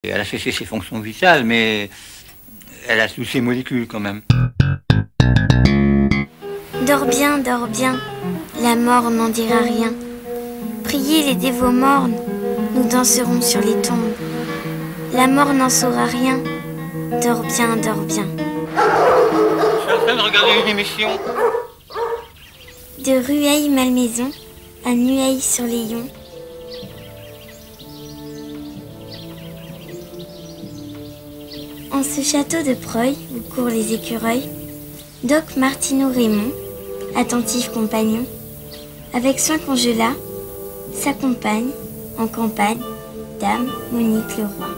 Elle a cessé ses fonctions vitales, mais elle a toutes ses molécules quand même. Dors bien, la mort n'en dira rien. Priez les dévots mornes, nous danserons sur les tombes. La mort n'en saura rien, dors bien, dors bien. Je suis en train de regarder une émission. De Rueil-Malmaison à Nueil-sur-Layon. En ce château de Preuil, où courent les écureuils, Doc Martineau Raymond, attentif compagnon, avec soin congela, s'accompagne en campagne, Dame Monique Leroy.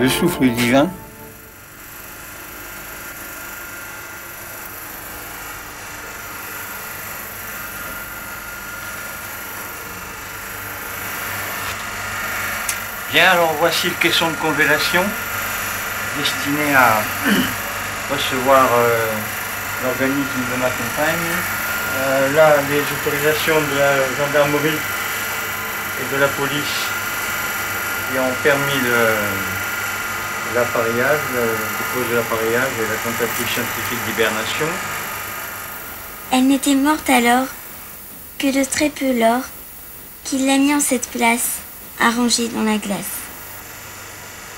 Le souffle divin. Bien, alors voici le caisson de congélation destiné à recevoir l'organisme de ma compagne. Là, les autorisations de la gendarmerie et de la police qui ont permis l'appareillage, le dépôt de l'appareillage et la tentative scientifique d'hibernation. Elle n'était morte alors que de très peu l'or qu'il l'a mis en cette place, arrangée dans la glace.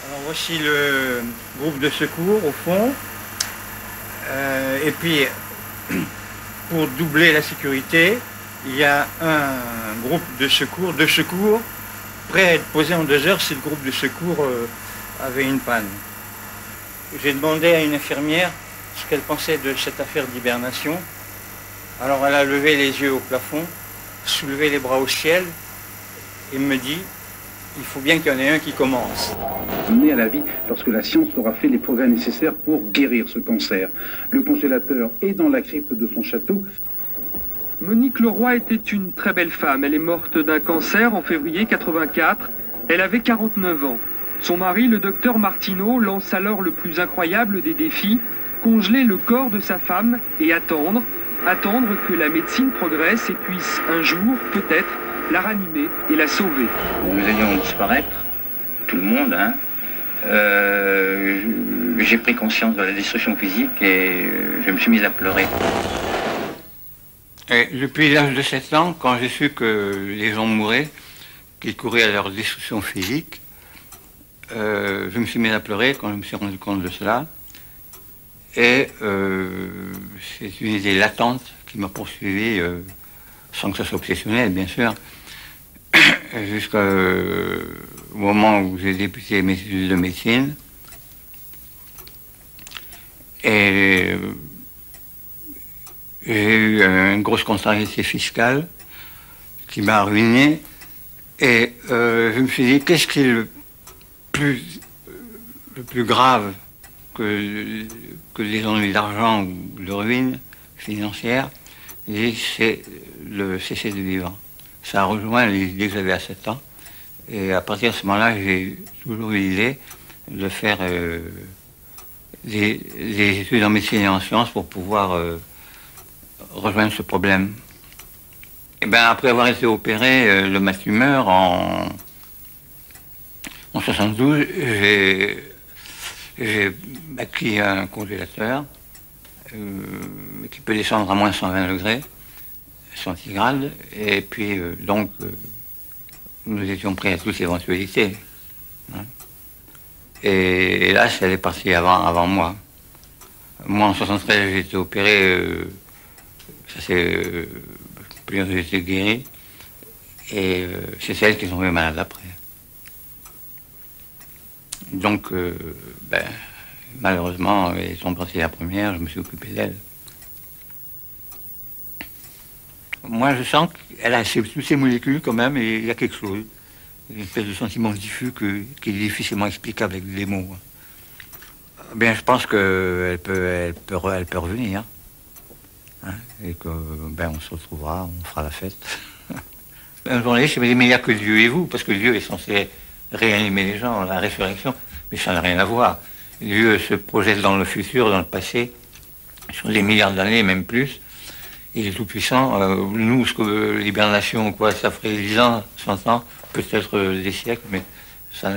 Alors voici le groupe de secours au fond. Et puis, pour doubler la sécurité, il y a un groupe de secours, prêt à être posé en 2 heures si le groupe de secours avait une panne. J'ai demandé à une infirmière ce qu'elle pensait de cette affaire d'hibernation. Alors elle a levé les yeux au plafond, soulevé les bras au ciel et me dit: il faut bien qu'il y en ait un qui commence. Amené à la vie lorsque la science aura fait les progrès nécessaires pour guérir ce cancer. Le congélateur est dans la crypte de son château. Monique Leroy était une très belle femme. Elle est morte d'un cancer en février 84. Elle avait 49 ans. Son mari, le docteur Martineau, lance alors le plus incroyable des défis, congeler le corps de sa femme et attendre que la médecine progresse et puisse un jour, peut-être, la ranimer et la sauver. Nous allions disparaître, tout le monde, hein. J'ai pris conscience de la destruction physique et je me suis mis à pleurer. Et depuis l'âge de 7 ans, quand j'ai su que les gens mouraient, qu'ils couraient à leur destruction physique, je me suis mis à pleurer quand je me suis rendu compte de cela. Et c'est une idée latente qui m'a poursuivi, sans que ça soit obsessionnel, bien sûr, jusqu'au moment où j'ai débuté mes études de médecine. Et j'ai eu une grosse contrariété fiscale qui m'a ruiné. Et je me suis dit, qu'est-ce qui est le plus grave que des ennuis d'argent ou de ruine financière? Et c'est le cesser de vivre. Ça a rejoint les idées que j'avais à 7 ans. Et à partir de ce moment-là, j'ai toujours eu l'idée de faire des études en médecine et en sciences pour pouvoir rejoindre ce problème. Et ben, après avoir été opéré de ma tumeur en 72, j'ai acquis un congélateur qui peut descendre à moins 120 degrés centigrades. Et puis, donc, nous étions prêts à toute éventualité. Hein. Et là, elle est partie avant moi. Moi, en 73, j'ai été opéré. Ça c'est plus j'ai été guéri. Et c'est celles qui sont tombées malades après. Donc, malheureusement, elles sont parties la première, je me suis occupé d'elles. Moi, je sens qu'elle a toutes ces molécules quand même, et il y a quelque chose. Une espèce de sentiment diffus qui est difficilement explicable avec des mots. Bien, je pense qu'elle peut revenir. Hein, et que, on se retrouvera, on fera la fête. Un journaliste, je me dis, mais il n'y a que Dieu et vous, parce que Dieu est censé réanimer les gens, la résurrection, mais ça n'a rien à voir. Dieu se projette dans le futur, dans le passé, sur des milliards d'années, même plus. Il est tout puissant. Nous, ce que l'hibernation, quoi, ça ferait 10 ans, 100 ans, peut-être des siècles, mais Ça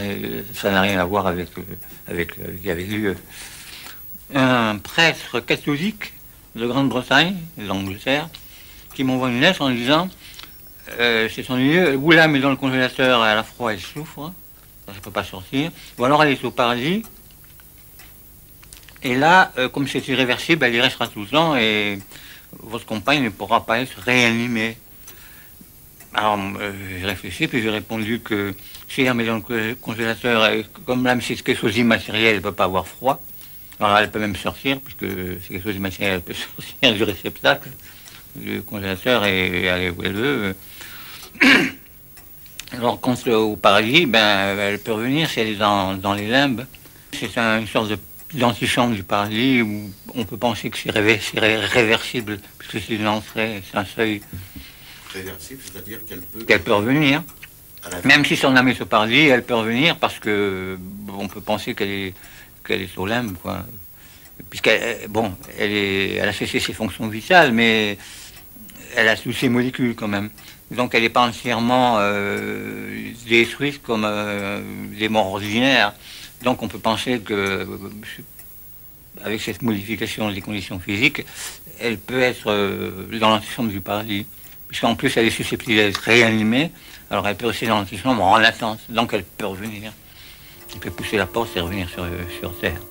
n'a rien à voir avec lui. Un prêtre catholique de Grande-Bretagne, d'Angleterre, qui m'envoie une lettre en disant c'est son lieu, ou l'âme est dans le congélateur et à la froid elle souffre, ça ne peut pas sortir, ou alors elle est au paradis, et là, comme c'est irréversible, elle y restera tout le temps et votre compagne ne pourra pas être réanimée. Alors j'ai réfléchi, puis j'ai répondu que si l'âme est dans le congélateur, comme l'âme c'est quelque chose d'immatériel, elle ne peut pas avoir froid. Alors elle peut même sortir, puisque c'est quelque chose d'immatériel, elle peut sortir du réceptacle, du congélateur, et aller où elle veut. Alors quant au paradis, ben, elle peut revenir si elle est dans les limbes. C'est une sorte d'antichambre du paradis où on peut penser que c'est réversible, puisque c'est une entrée, c'est un seuil. Réversible, c'est-à-dire qu'elle peut revenir. Même si son âme est au paradis, elle peut revenir parce que on peut penser qu'elle est au limbe, quoi. Puisqu'elle elle a cessé ses fonctions vitales, mais elle a toutes ses molécules quand même. Donc elle n'est pas entièrement détruite comme des morts ordinaires. Donc on peut penser que avec cette modification des conditions physiques, elle peut être dans l'antichambre du paradis. Puisqu'en plus elle est susceptible d'être réanimée, alors elle peut aussi dans l'antichambre en attente. Donc elle peut revenir. Elle peut pousser la porte et revenir sur Terre.